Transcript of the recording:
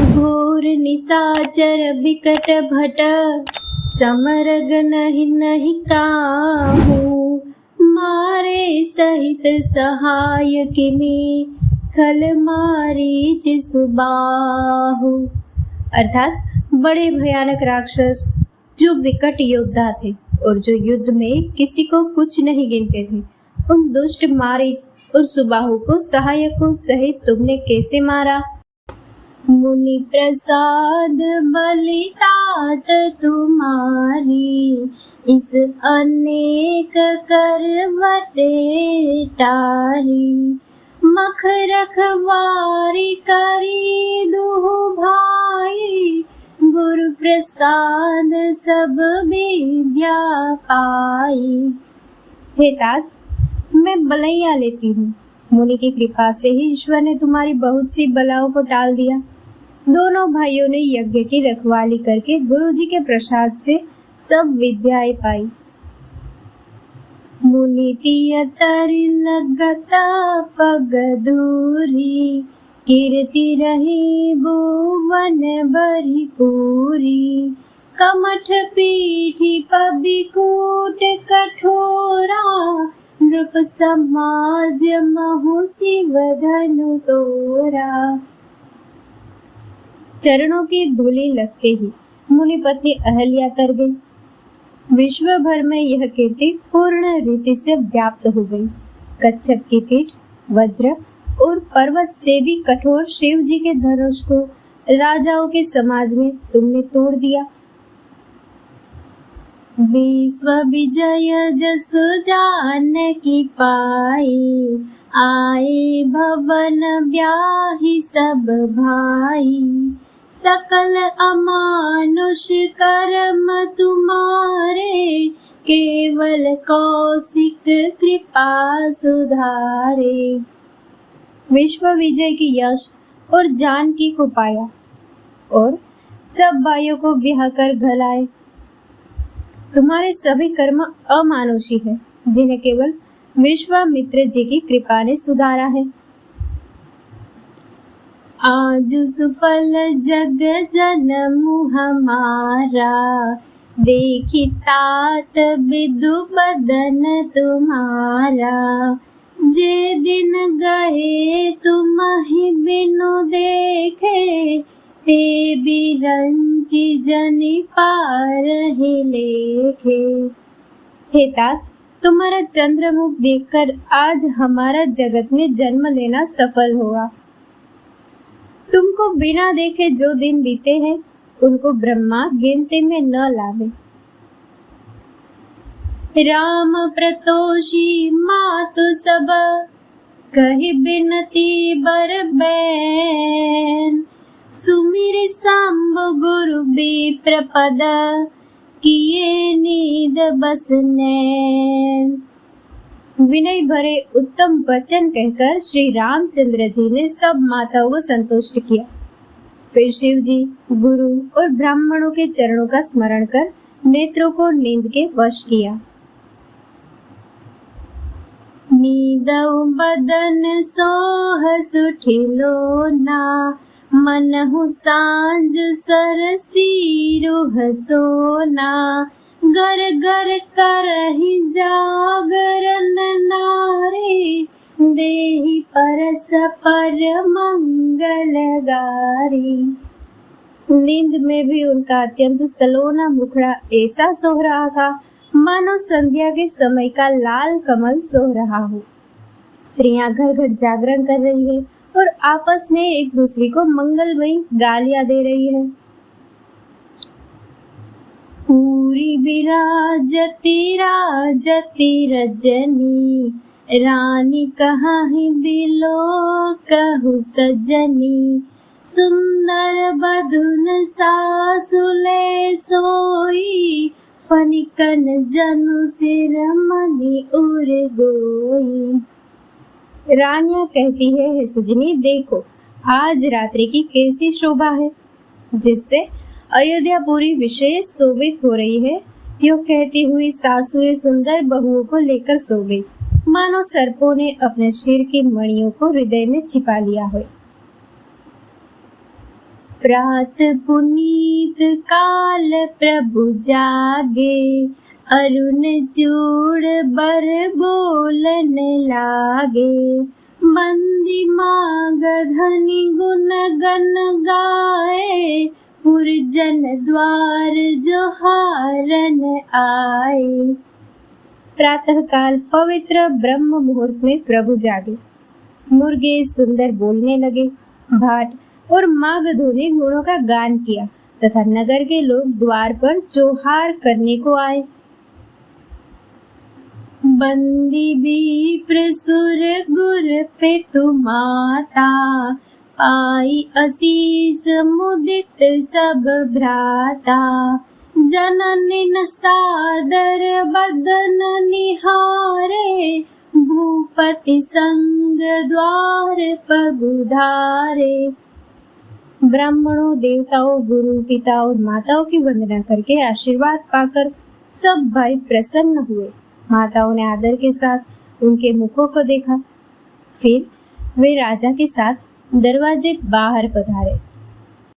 घोर निशाचर बिकट भट, समरग नहीं नहीं काहू। मारे सहित सहाय किनी, खल मारी जिसबाहु। अर्थात बड़े भयानक राक्षस जो विकट योद्धा थे और जो युद्ध में किसी को कुछ नहीं गिनते थे, उन दुष्ट मारीच और सुबाहु को सहायकों सहित तुमने कैसे मारा? मुनि प्रसाद बलितात तुम्हारी, इस अनेक करवटे टारी। मख रखवारी करी दुहु भाई, गुरु प्रसाद सब विद्या पाई। हे तात, मैं बलैया लेती हूँ। मुनि की कृपा से ही ईश्वर ने तुम्हारी बहुत सी बलाओं को टाल दिया। दोनों भाइयों ने यज्ञ की रखवाली करके गुरुजी के प्रसाद से सब विद्याएं पाई। मुनि तियतरि लगत पग दूरी, कीर्ति रही भुवन भरी पूरी। कमठ पीठी पबिकूट कठोरा, नृप समाज महु शिव धनु तोरा। चरणों की धूलि लगते ही मुनि पत्नी अहल्या तर गई। विश्व भर में यह कीर्ति पूर्ण रीति से व्याप्त हो गई। कच्छप की पीठ, वज्र और पर्वत से भी कठोर शिव जी के धनुष को राजाओं के समाज में तुमने तोड़ दिया। विश्व विजय जस जानकी पाई, आए भवन ब्याहि सब भाई। सकल अमानुष कर्म तुम्हारे, केवल कौशिक कृपा सुधारे। विश्व विजय की यश और जानकी को पाया और सब भाइयों को ब्याह कर घर आए। तुम्हारे सभी कर्म अमानुषी है, जिन्हें केवल विश्वामित्र जी की कृपा ने सुधारा है। आज सुफल जग जनमु हमारा, देखी तात विदु बदन तुम्हारा। जे दिन गए तुम ही बिनु देखे, ते बिरंची जनि पार ही लेखे। हे तात, तुम्हारा चंद्रमुख देखकर आज हमारा जगत में जन्म लेना सफल हुआ। तुमको बिना देखे जो दिन बीते हैं, उनको ब्रह्मा गिनती में न लावे। राम प्रतोषी मातु सब, कही बिनती बर बैन। सुमिर सांब गुरु विप्र पद, किए नीद बस नैन। विनय भरे उत्तम वचन कहकर श्री रामचंद्र जी ने सब माताओं को संतुष्ट किया। फिर शिव जी, गुरु और ब्राह्मणों के चरणों का स्मरण कर नेत्रों को नींद के वश किया। नीदउ बदन सोह सुठिलो ना, मनहु सांझ सरसी रुह सोना। घर घर करहि जागरण नारी, देहि परस पर मंगल गारी। नींद में भी उनका अत्यंत सलोना मुखड़ा ऐसा सोह रहा था, मानो संध्या के समय का लाल कमल सोह रहा हो। स्त्रियां घर घर जागरण कर रही है और आपस में एक दूसरे को मंगलमयी गालियां दे रही है। पूरी विराजती राजती रजनी, रानी कहाँ बिलो कहु सजनी। सुंदर बधुन सासुले सोई, फनिकन जनु सिर मणि उर गोई। रानियां कहती है, सजनी देखो आज रात्रि की कैसी शोभा है, जिससे अयोध्या पूरी विशेष शोभित हो रही है। यो कहती हुई सासुएं सुंदर बहुओं को लेकर सो गई, मानो सर्पों ने अपने सिर की मणियों को हृदय में छिपा लिया हो। प्रात पुनीत काल प्रभु जागे, अरुण चूड़ बर बोलन लागे। बंदी माग धनि गुण गन गाए, पुरजन द्वार जोहारन आए। प्रातः काल पवित्र ब्रह्म मुहूर्त में प्रभु जागे, मुर्गे सुंदर बोलने लगे, भाट और मागधों ने गुणों का गान किया तथा नगर के लोग द्वार पर जोहार करने को आए। बंदी विप्र सुर गुर पे माता, पाई असीस मुदित सब भ्राता। जननिन सादर बदन निहारे, भूपति संग द्वार पगुधारे। ब्राह्मणों, देवताओं, गुरु, पिता और माताओं की वंदना करके आशीर्वाद पाकर सब भाई प्रसन्न हुए। माताओं ने आदर के साथ उनके मुखों को देखा, फिर वे राजा के साथ दरवाजे बाहर पधारे।